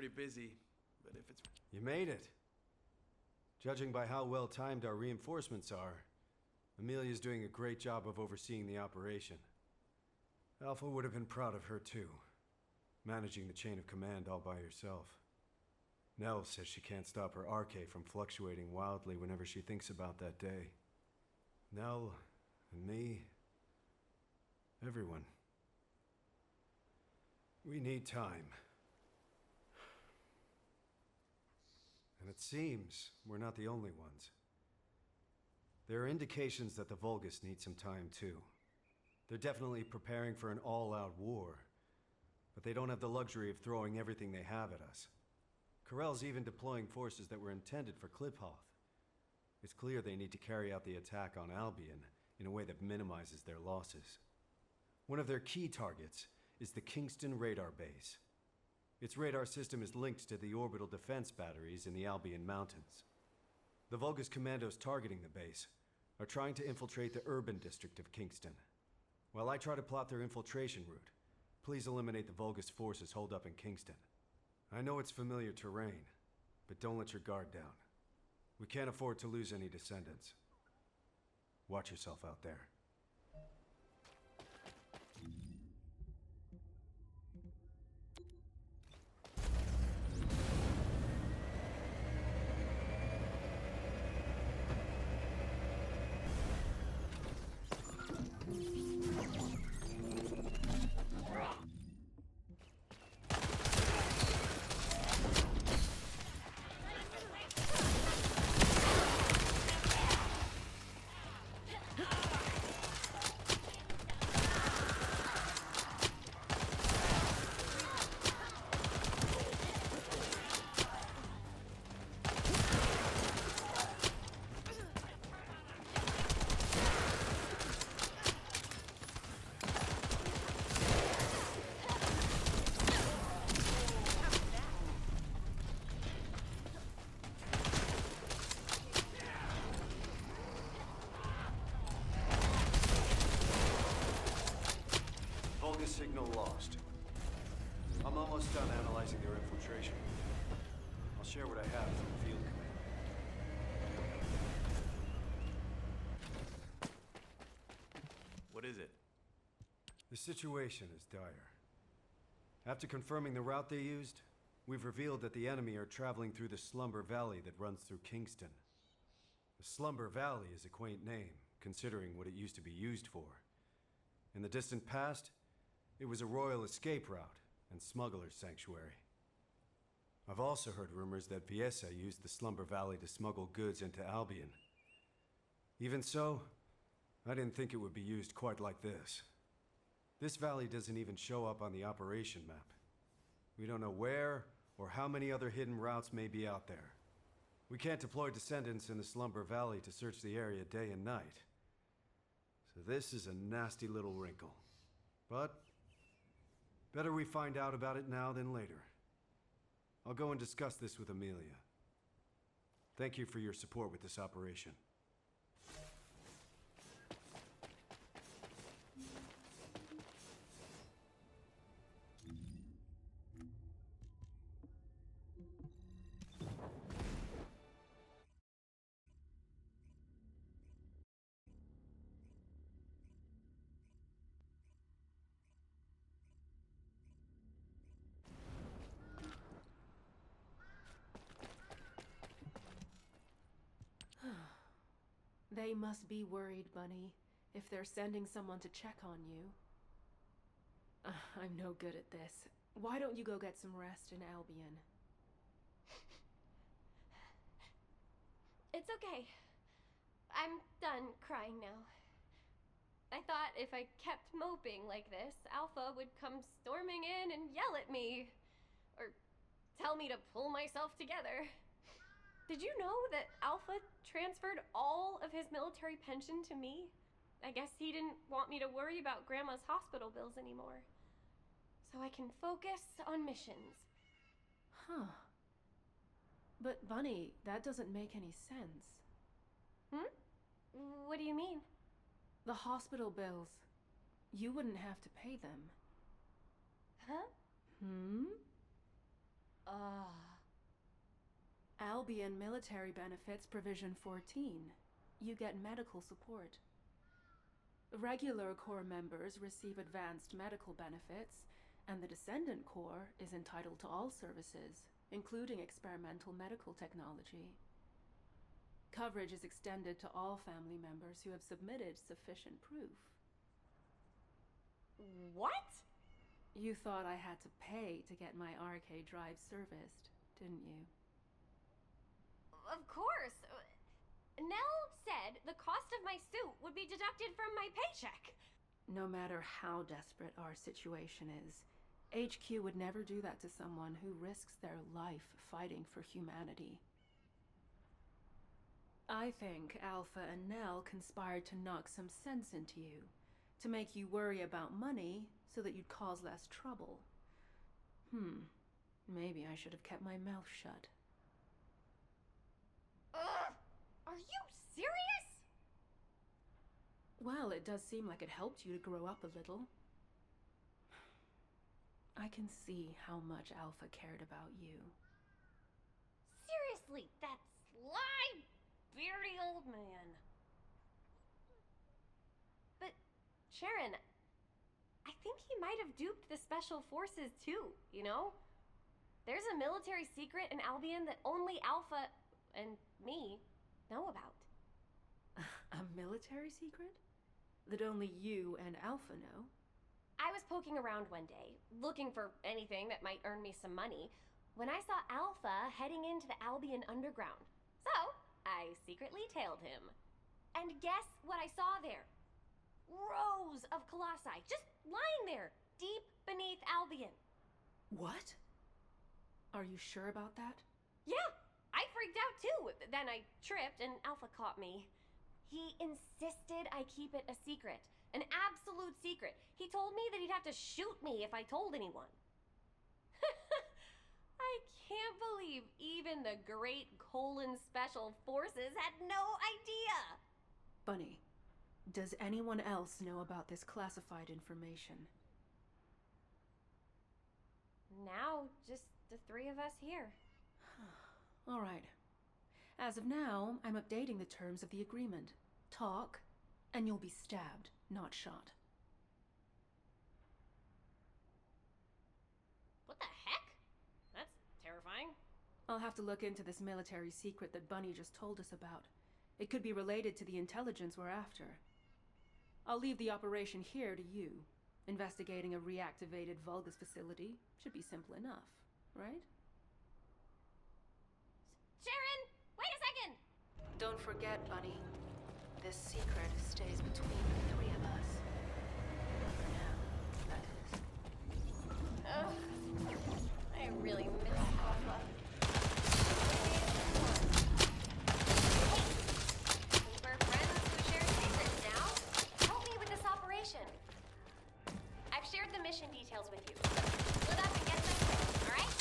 pretty busy, but if it's... You made it. Judging by how well timed our reinforcements are, Amelia's doing a great job of overseeing the operation. Alpha would have been proud of her too, managing the chain of command all by herself. Nell says she can't stop her RK from fluctuating wildly whenever she thinks about that day. Nell, and me, everyone. We need time. And it seems we're not the only ones. There are indications that the Vulgus need some time too. They're definitely preparing for an all-out war, but they don't have the luxury of throwing everything they have at us. Corell's even deploying forces that were intended for Kliphoth. It's clear they need to carry out the attack on Albion in a way that minimizes their losses. One of their key targets is the Kingston radar base. Its radar system is linked to the orbital defense batteries in the Albion Mountains. The Vulgus commandos targeting the base are trying to infiltrate the urban district of Kingston. While I try to plot their infiltration route, please eliminate the Vulgus forces holed up in Kingston. I know it's familiar terrain, but don't let your guard down. We can't afford to lose any descendants. Watch yourself out there. Signal lost. I'm almost done analyzing their infiltration. I'll share what I have from the field command. What is it? The situation is dire. After confirming the route they used, we've revealed that the enemy are traveling through the Slumber Valley that runs through Kingston. The Slumber Valley is a quaint name, considering what it used to be used for. In the distant past, it was a royal escape route and smuggler's sanctuary. I've also heard rumors that Viesa used the Slumber Valley to smuggle goods into Albion. Even so, I didn't think it would be used quite like this. This valley doesn't even show up on the operation map. We don't know where or how many other hidden routes may be out there. We can't deploy descendants in the Slumber Valley to search the area day and night. So this is a nasty little wrinkle. But better we find out about it now than later. I'll go and discuss this with Amelia. Thank you for your support with this operation. They must be worried, Bunny, if they're sending someone to check on you. I'm no good at this. Why don't you go get some rest in Albion? It's okay. I'm done crying now. I thought if I kept moping like this, Alpha would come storming in and yell at me. Or tell me to pull myself together. Did you know that Alpha transferred all of his military pension to me? I guess he didn't want me to worry about Grandma's hospital bills anymore. So I can focus on missions. Huh. But Bunny, that doesn't make any sense. What do you mean? The hospital bills. You wouldn't have to pay them. Huh? Albion Military Benefits Provision 14. You get medical support. Regular Corps members receive advanced medical benefits, and the Descendant Corps is entitled to all services, including experimental medical technology. Coverage is extended to all family members who have submitted sufficient proof. What? You thought I had to pay to get my arcade drive serviced, didn't you? Of course. Nell said the cost of my suit would be deducted from my paycheck. No matter how desperate our situation is, HQ would never do that to someone who risks their life fighting for humanity. I think Alpha and Nell conspired to knock some sense into you, to make you worry about money so that you'd cause less trouble. Maybe I should have kept my mouth shut. Ugh! Are you serious? Well, it does seem like it helped you to grow up a little. I can see how much Alpha cared about you. Seriously, that sly, beardy old man. But, Sharon, I think he might have duped the Special Forces too, you know? There's a military secret in Albion that only Alpha and me know about. A military secret? That only you and Alpha know? I was poking around one day, looking for anything that might earn me some money, when I saw Alpha heading into the Albion Underground. So, I secretly tailed him. And guess what I saw there? Rows of colossi, just lying there, deep beneath Albion. What? Are you sure about that? Yeah, I freaked out too. Then I tripped and Alpha caught me. He insisted I keep it a secret, an absolute secret. He told me that he'd have to shoot me if I told anyone. I can't believe even the great Special Forces had no idea. Bunny, does anyone else know about this classified information? Now, just the three of us here. All right. As of now, I'm updating the terms of the agreement. Talk, and you'll be stabbed, not shot. What the heck? That's terrifying. I'll have to look into this military secret that Bunny just told us about. It could be related to the intelligence we're after. I'll leave the operation here to you. Investigating a reactivated Vulgus facility should be simple enough, right? Sharon, wait a second! Don't forget, Bunny. This secret stays between the three of us. For now, that is. Ugh, I really miss Alpha. Since we're friends who share secrets now, help me with this operation. I've shared the mission details with you. Split up and get them quick, all right?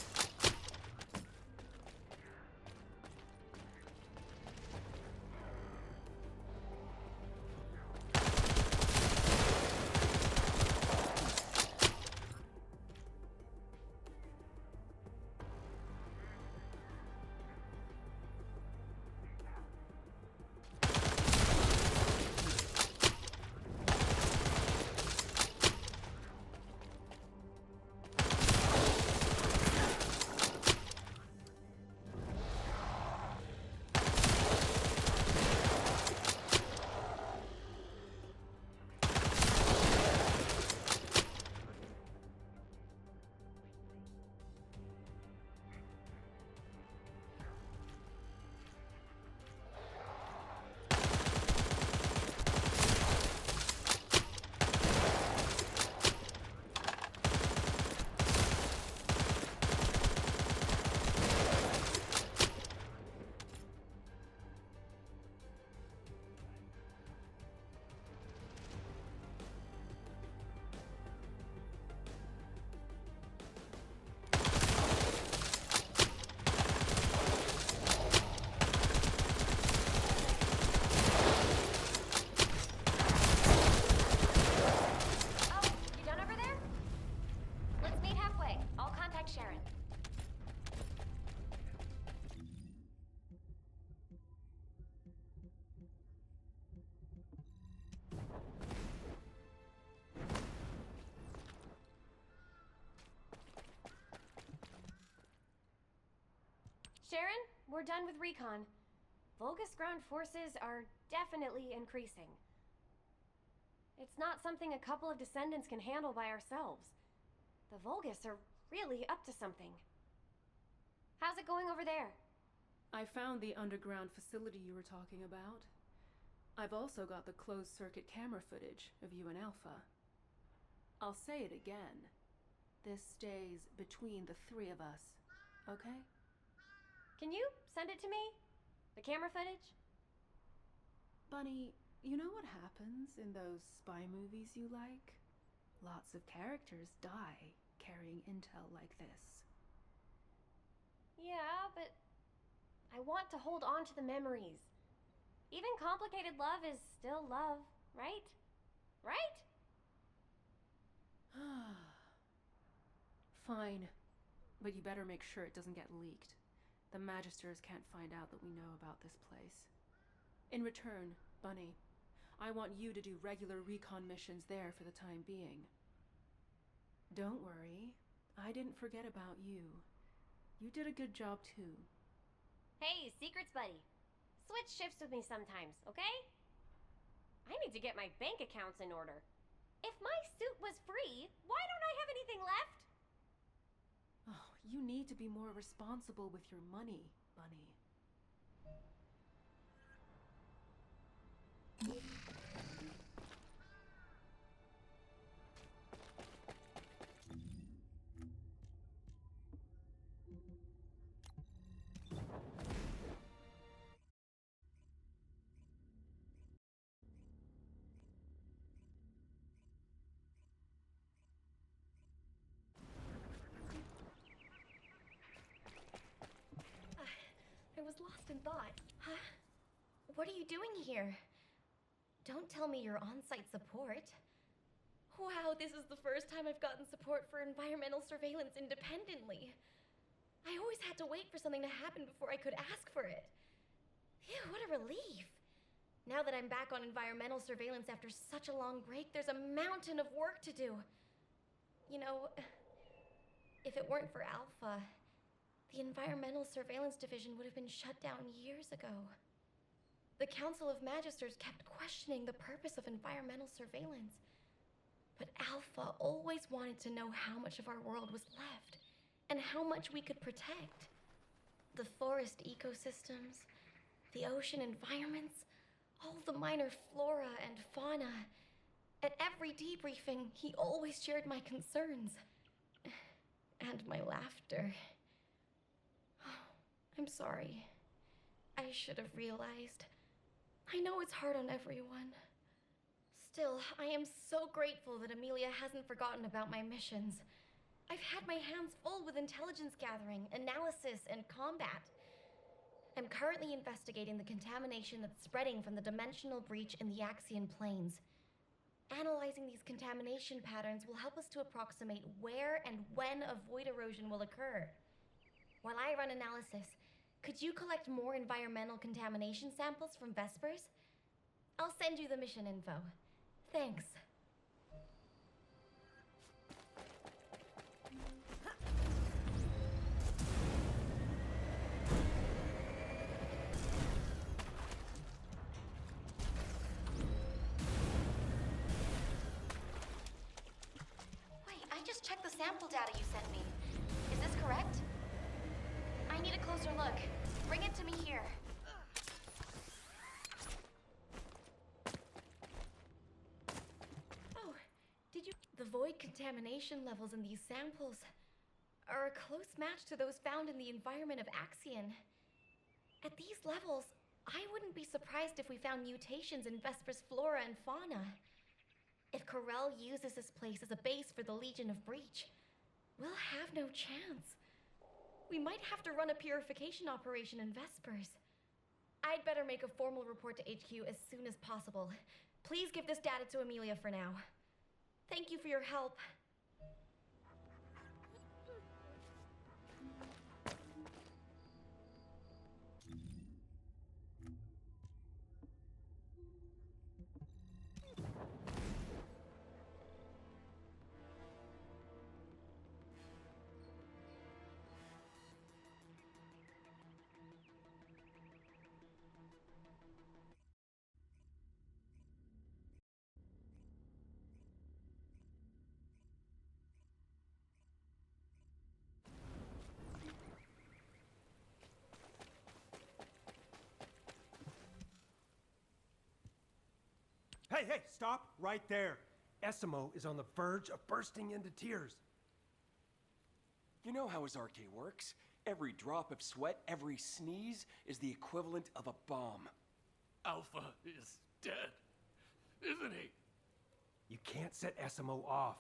Sharon, we're done with recon. Vulgus ground forces are definitely increasing. It's not something a couple of descendants can handle by ourselves. The Vulgus are really up to something. How's it going over there? I found the underground facility you were talking about. I've also got the closed-circuit camera footage of you and Alpha. I'll say it again. This stays between the three of us, okay? Can you send it to me? The camera footage? Bunny, you know what happens in those spy movies you like? Lots of characters die carrying intel like this. Yeah, but I want to hold on to the memories. Even complicated love is still love, right? Right? Fine, but you better make sure it doesn't get leaked. The Magisters can't find out that we know about this place. In return, Bunny, I want you to do regular recon missions there for the time being. Don't worry, I didn't forget about you. You did a good job too. Hey, secrets buddy. Switch shifts with me sometimes, okay? I need to get my bank accounts in order. If my suit was free, why don't I have anything left? Oh, you need to be more responsible with your money, Bunny. I was lost in thought. Huh? What are you doing here? Don't tell me you're on-site support. Wow, this is the first time I've gotten support for environmental surveillance independently. I always had to wait for something to happen before I could ask for it. Phew, what a relief. Now that I'm back on environmental surveillance after such a long break, there's a mountain of work to do. You know, if it weren't for Alpha, the Environmental Surveillance Division would have been shut down years ago. The Council of Magisters kept questioning the purpose of environmental surveillance. But Alpha always wanted to know how much of our world was left, and how much we could protect. The forest ecosystems, the ocean environments, all the minor flora and fauna. At every debriefing, he always shared my concerns. And my laughter. I'm sorry. I should have realized. I know it's hard on everyone. Still, I am so grateful that Amelia hasn't forgotten about my missions. I've had my hands full with intelligence gathering, analysis, and combat. I'm currently investigating the contamination that's spreading from the dimensional breach in the Axian plains. Analyzing these contamination patterns will help us to approximate where and when a void erosion will occur. While I run analysis, could you collect more environmental contamination samples from Vespers? I'll send you the mission info. Thanks. Wait, I just checked the sample data you sent me. Is this correct? I need a closer look. Bring it to me here. Oh, did you... The void contamination levels in these samples are a close match to those found in the environment of Axion. At these levels, I wouldn't be surprised if we found mutations in Vesper's flora and fauna. If Corel uses this place as a base for the Legion of Breach, we'll have no chance. We might have to run a purification operation in Vespers. I'd better make a formal report to HQ as soon as possible. Please give this data to Amelia for now. Thank you for your help. Hey, stop right there. Essimo is on the verge of bursting into tears. You know how his arcade works. Every drop of sweat, every sneeze is the equivalent of a bomb. Alpha is dead, isn't he? You can't set Essimo off.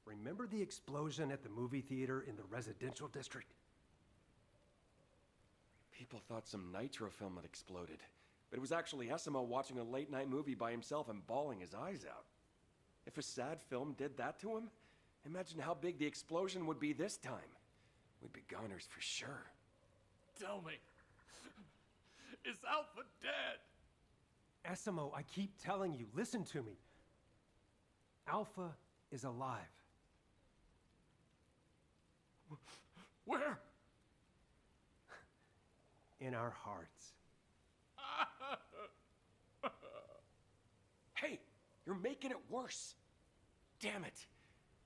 Remember the explosion at the movie theater in the residential district? People thought some nitro film had exploded, but it was actually Essimo watching a late-night movie by himself and bawling his eyes out. If a sad film did that to him, imagine how big the explosion would be this time. We'd be goners for sure. Tell me, is Alpha dead? Essimo, I keep telling you, listen to me. Alpha is alive. Where? In our hearts. Hey, you're making it worse. Damn it.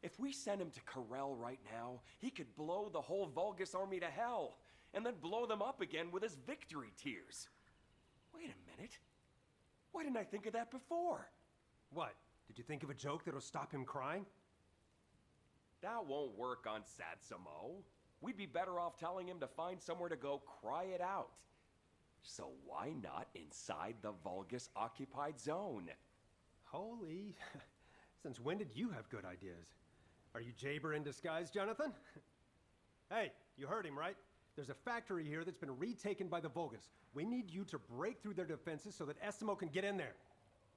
If we send him to Corel right now, he could blow the whole Vulgus army to hell, and then blow them up again with his victory tears. Wait a minute. Why didn't I think of that before? What? Did you think of a joke that'll stop him crying? That won't work on Satsamo. We'd be better off telling him to find somewhere to go cry it out. So why not inside the Vulgus-occupied zone? Holy... Since when did you have good ideas? Are you Jaber in disguise, Jonathan? Hey, you heard him, right? There's a factory here that's been retaken by the Vulgus. We need you to break through their defenses so that Essimo can get in there.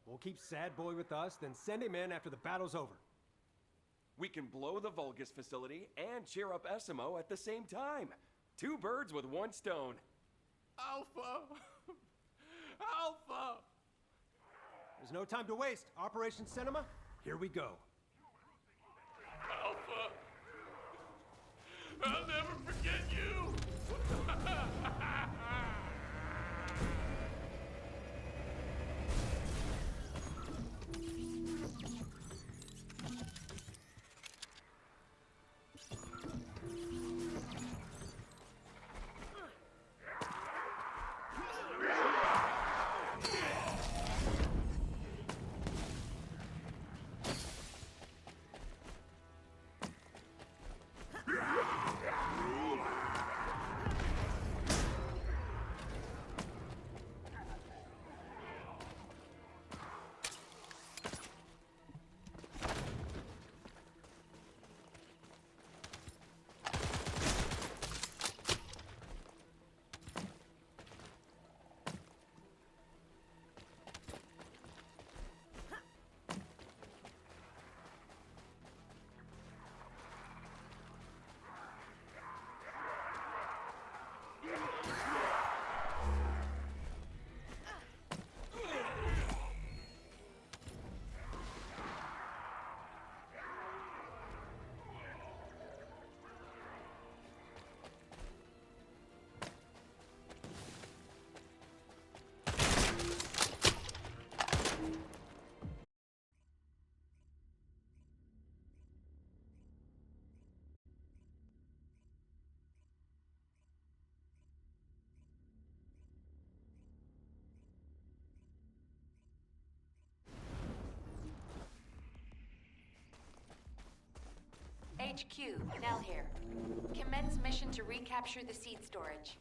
We'll keep Sad Boy with us, then send him in after the battle's over. We can blow the Vulgus facility and cheer up Essimo at the same time. 2 birds with 1 stone. Alpha! Alpha! There's no time to waste. Operation Cinema, here we go. Alpha! I'll never forget you! HQ, Nell here. Commence mission to recapture the seed storage.